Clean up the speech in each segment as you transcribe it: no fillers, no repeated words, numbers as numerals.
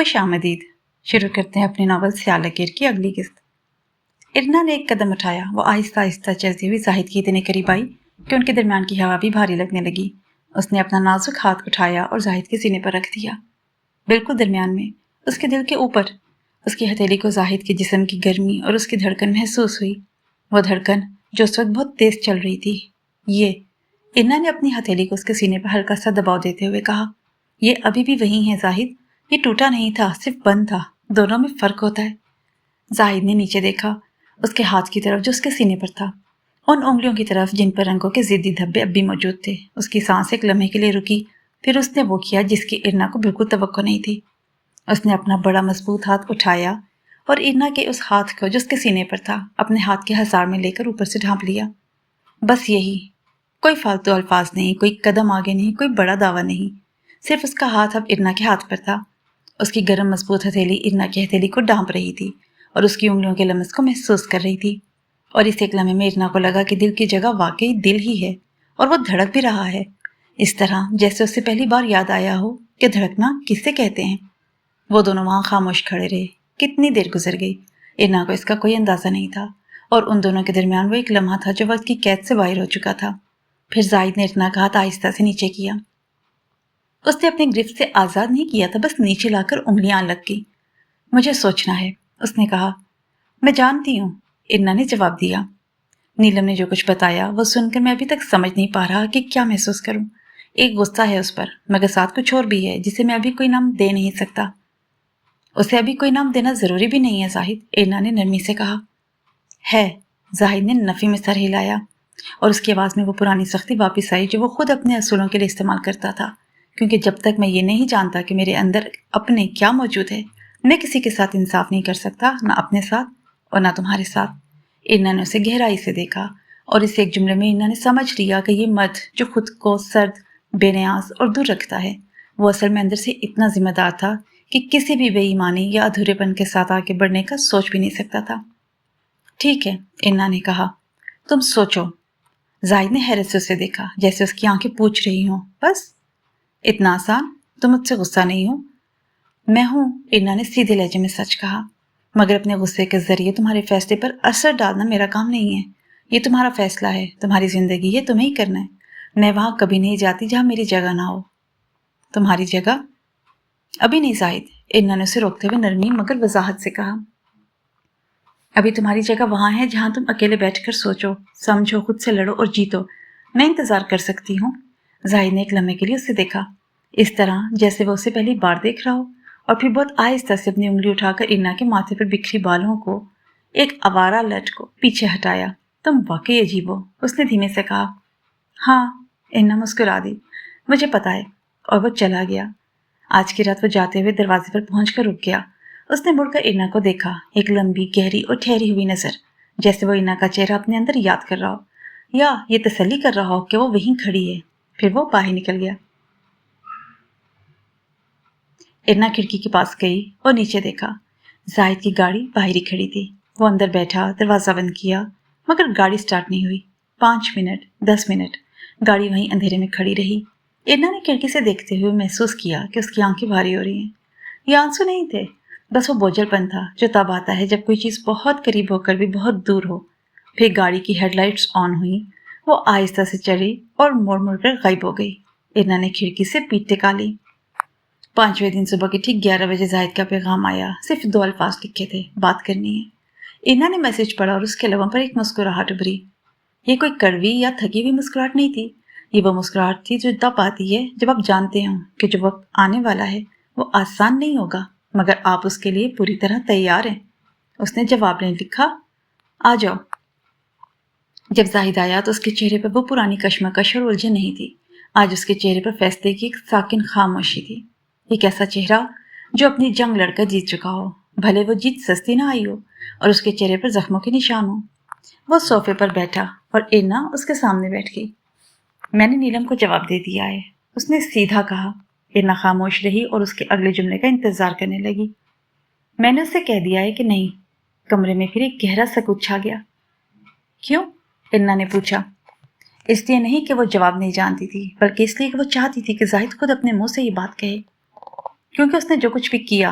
خوش آمدید۔ شروع کرتے ہیں اپنی ناول سیاہ لکیر کی اگلی قسط۔ ارنا نے ایک قدم اٹھایا۔ وہ آہستہ آہستہ چلتی ہوئی زاہد کی اتنے قریب آئی کہ ان کے درمیان کی ہوا بھی بھاری لگنے لگی۔ اس نے اپنا نازک ہاتھ اٹھایا اور زاہد کے سینے پر رکھ دیا، بالکل درمیان میں، اس کے دل کے اوپر۔ اس کی ہتھیلی کو زاہد کے جسم کی گرمی اور اس کی دھڑکن محسوس ہوئی، وہ دھڑکن جو اس وقت بہت تیز چل رہی تھی۔ ارنا نے اپنی ہتھیلی کو اس کے سینے پر ہلکا سا دباؤ دیتے ہوئے کہا، یہ ابھی بھی وہی ہے زاہد، یہ ٹوٹا نہیں تھا، صرف بند تھا، دونوں میں فرق ہوتا ہے۔ زاہد نے نیچے دیکھا، اس کے ہاتھ کی طرف جو اس کے سینے پر تھا، ان انگلیوں کی طرف جن پر رنگوں کے ضدی دھبے اب بھی موجود تھے۔ اس کی سانس ایک لمحے کے لیے رکی، پھر اس نے وہ کیا جس کی ارنا کو بالکل توقع نہیں تھی۔ اس نے اپنا بڑا مضبوط ہاتھ اٹھایا اور ارنا کے اس ہاتھ کو جو اس کے سینے پر تھا اپنے ہاتھ کے ہزار میں لے کر اوپر سے ڈھانپ لیا۔ بس یہی، کوئی فالتو الفاظ نہیں، کوئی قدم آگے نہیں، کوئی بڑا دعویٰ نہیں، صرف اس کا ہاتھ اب ارنا کے ہاتھ پر تھا۔ اس کی گرم مضبوط ہتھیلی ارنا کی ہتھیلی کو ڈھانپ رہی تھی اور اس کی انگلیوں کے لمس کو محسوس کر رہی تھی، اور اس ایک لمحے میں ارنا کو لگا کہ دل کی جگہ واقعی دل ہی ہے اور وہ دھڑک بھی رہا ہے، اس طرح جیسے اس سے پہلی بار یاد آیا ہو کہ دھڑکنا کسے کہتے ہیں۔ وہ دونوں وہاں خاموش کھڑے رہے۔ کتنی دیر گزر گئی، ارنا کو اس کا کوئی اندازہ نہیں تھا، اور ان دونوں کے درمیان وہ ایک لمحہ تھا جو وقت کی قید سے باہر ہو چکا تھا۔ پھر زاہد نے ارنا کا ہاتھ آہستہ سے نیچے کیا۔ اس نے اپنے گرفت سے آزاد نہیں کیا تھا، بس نیچے لا کر انگلیاں لگ گئی۔ مجھے سوچنا ہے، اس نے کہا۔ میں جانتی ہوں، ارنا نے جواب دیا۔ نیلم نے جو کچھ بتایا وہ سن کر میں ابھی تک سمجھ نہیں پا رہا کہ کیا محسوس کروں۔ ایک غصہ ہے اس پر، مگر ساتھ کچھ اور بھی ہے جسے میں ابھی کوئی نام دے نہیں سکتا۔ اسے ابھی کوئی نام دینا ضروری بھی نہیں ہے زاہد، ارنا نے نرمی سے کہا۔ ہے، زاہد نے نفی میں سر ہلایا، اور اس کی آواز میں وہ پرانی سختی واپس آئی جو وہ خود اپنے اصولوں کے لیے استعمال کرتا تھا، کیونکہ جب تک میں یہ نہیں جانتا کہ میرے اندر اپنے کیا موجود ہے، میں کسی کے ساتھ انصاف نہیں کر سکتا، نہ اپنے ساتھ اور نہ تمہارے ساتھ۔ ارنا نے اسے گہرائی سے دیکھا، اور اس ایک جملے میں ارنا نے سمجھ لیا کہ یہ مرد جو خود کو سرد، بے نیاز اور دور رکھتا ہے، وہ اصل میں اندر سے اتنا ذمہ دار تھا کہ کسی بھی بے ایمانی یا ادھورے پن کے ساتھ آگے بڑھنے کا سوچ بھی نہیں سکتا تھا۔ ٹھیک ہے، ارنا نے کہا، تم سوچو۔ زاہد نے حیرت سے اسے دیکھا، جیسے اس کی آنکھیں پوچھ رہی ہوں، بس اتنا آسان؟ تم مجھ سے غصہ نہیں ہو؟ میں ہوں، ارنا نے سیدھے لہجے میں سچ کہا، مگر اپنے غصے کے ذریعے تمہارے فیصلے پر اثر ڈالنا میرا کام نہیں ہے۔ یہ تمہارا فیصلہ ہے، تمہاری زندگی ہے، تمہیں ہی کرنا ہے۔ میں وہاں کبھی نہیں جاتی جہاں میری جگہ نہ ہو۔ تمہاری جگہ؟ ابھی نہیں زاہد، ارنا نے اسے روکتے ہوئے نرمی مگر وضاحت سے کہا۔ ابھی تمہاری جگہ وہاں ہے جہاں تم اکیلے بیٹھ کر سوچو، سمجھو، خود سے لڑو اور جیتو۔ میں انتظار کر سکتی ہوں۔ زاہد نے ایک لمحے کے لیے اسے دیکھا، اس طرح جیسے وہ اسے پہلی بار دیکھ رہا ہو، اور پھر بہت آہستہ سے اپنی انگلی اٹھا کر ارنا کے ماتھے پر بکھری بالوں کو، ایک آوارہ لٹ کو پیچھے ہٹایا۔ تم واقعی عجیب ہو، اس نے دھیمے سے کہا۔ ہاں، ارنا مسکرا دی، مجھے پتا ہے، اور وہ چلا گیا۔ آج کی رات وہ جاتے ہوئے دروازے پر پہنچ کر رک گیا۔ اس نے مڑ کر ارنا کو دیکھا، ایک لمبی، گہری اور ٹھہری ہوئی نظر، جیسے وہ ارنا کا چہرہ اپنے اندر یاد کر رہا ہو، یا یہ تسلی کر رہا ہو کہ وہ وہیں کھڑی ہے۔ پھر وہ باہر نکل گیا۔ ارنا کھڑکی کے پاس گئی اور نیچے دیکھا۔ زاہد کی گاڑی باہر ہی کھڑی تھی۔ وہ اندر بیٹھا، دروازہ بند کیا، مگر گاڑی سٹارٹ نہیں ہوئی۔ 5 منٹ، 10 منٹ، گاڑی وہیں اندھیرے میں کھڑی رہی۔ ارنا نے کھڑکی سے دیکھتے ہوئے محسوس کیا کہ اس کی آنکھیں بھاری ہو رہی ہیں۔ یہ آنسو نہیں تھے، بس وہ بوجھل پن تھا جو تب آتا ہے جب کوئی چیز بہت قریب ہو کر بھی بہت دور ہو۔ پھر گاڑی کی ہیڈ لائٹس آن ہوئیں، وہ آہستہ سے چلی اور مڑ مڑ کر غائب ہو گئی۔ ارنا نے کھڑکی سے پیٹھ ٹکا لی۔ 5ویں دن صبح کے ٹھیک 11 بجے زاہد کا پیغام آیا۔ صرف 2 الفاظ لکھے تھے، بات کرنی ہے۔ ارنا نے میسج پڑھا اور اس کے لبوں پر ایک مسکراہٹ ابھری۔ یہ کوئی کڑوی یا تھکی ہوئی مسکراہٹ نہیں تھی، یہ وہ مسکراہٹ تھی جو تب آتی ہے جب آپ جانتے ہوں کہ جو وقت آنے والا ہے وہ آسان نہیں ہوگا، مگر آپ اس کے لیے پوری طرح تیار ہیں۔ اس نے جواب میں لکھا، آ جاؤ۔ جب زاہد آیا تو اس کے چہرے پر وہ پرانی کشمکش اور الجھن نہیں تھی۔ آج اس کے چہرے پر فیصلے کی ایک ساکن خاموشی تھی، ایک ایسا چہرہ جو اپنی جنگ لڑ کر جیت چکا ہو، بھلے وہ جیت سستی نہ آئی ہو اور اس کے چہرے پر زخموں کے نشان ہوں۔ وہ صوفے پر بیٹھا اور ارنا اس کے سامنے بیٹھ گئی۔ میں نے نیلم کو جواب دے دیا ہے، اس نے سیدھا کہا۔ ارنا خاموش رہی اور اس کے اگلے جملے کا انتظار کرنے لگی۔ میں نے اسے کہہ دیا ہے کہ نہیں۔ کمرے میں پھر ایک گہرا سکوت چھا گیا۔ کیوں؟ ارنا نے پوچھا۔ اس لیے نہیں کہ وہ جواب نہیں جانتی تھی، بلکہ اس لیے کہ وہ چاہتی تھی کہ زاہد خود اپنے منہ سے یہ بات کہے، کیونکہ اس نے جو کچھ بھی کیا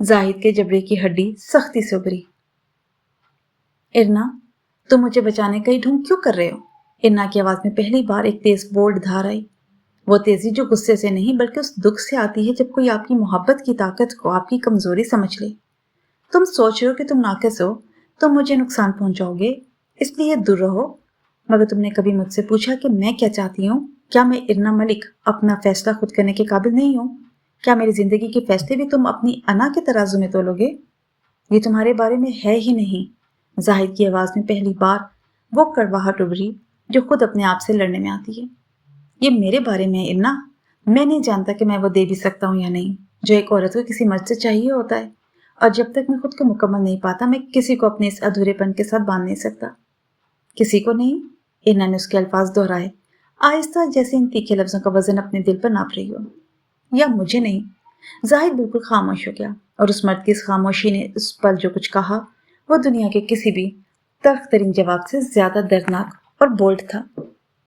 زاہد کے جبڑے کی ہڈی سختی سے ابھری۔ ارنا، تم مجھے بچانے کا ہی ڈھونگ کیوں کر رہے ہو؟ ارنا کی آواز میں پہلی بار ایک تیز بولڈ دھار آئی، وہ تیزی جو غصے سے نہیں بلکہ اس دکھ سے آتی ہے جب کوئی آپ کی محبت کی طاقت کو آپ کی کمزوری سمجھ لے۔ تم سوچ رہے ہو کہ تم ناقص ہو، تم مجھے نقصان پہنچاؤ گے، اس لیے دور رہو، مگر تم نے کبھی مجھ سے پوچھا کہ میں کیا چاہتی ہوں؟ کیا میں ارنا ملک اپنا فیصلہ خود کرنے کے قابل نہیں ہوں؟ کیا میری زندگی کے فیصلے بھی تم اپنی انا کے ترازو میں تولو گے؟ یہ تمہارے بارے میں ہے ہی نہیں۔ زاہد کی آواز میں پہلی بار وہ کڑواہٹ ابھری جو خود اپنے آپ سے لڑنے میں آتی ہے۔ یہ میرے بارے میں ہے ارنا، میں نہیں جانتا کہ میں وہ دے بھی سکتا ہوں یا نہیں جو ایک عورت کو کسی مرد سے چاہیے ہوتا ہے، اور جب تک میں خود کو مکمل نہیں پاتا میں کسی کو اپنے اس ادھورے پن کے ساتھ باندھ نہیں سکتا۔ کسی کو نہیں؟ ارنا نے اس کے الفاظ دہرائے، آہستہ، جیسے ان تیکھے لفظوں کا وزن اپنے دل پر ناپ رہی ہو۔ یا مجھے نہیں؟ زاہد بالکل خاموش ہو گیا، اور اس مرد کی اس خاموشی نے اس پل جو کچھ کہا وہ دنیا کے کسی بھی تلخ ترین جواب سے زیادہ دردناک اور بولڈ تھا۔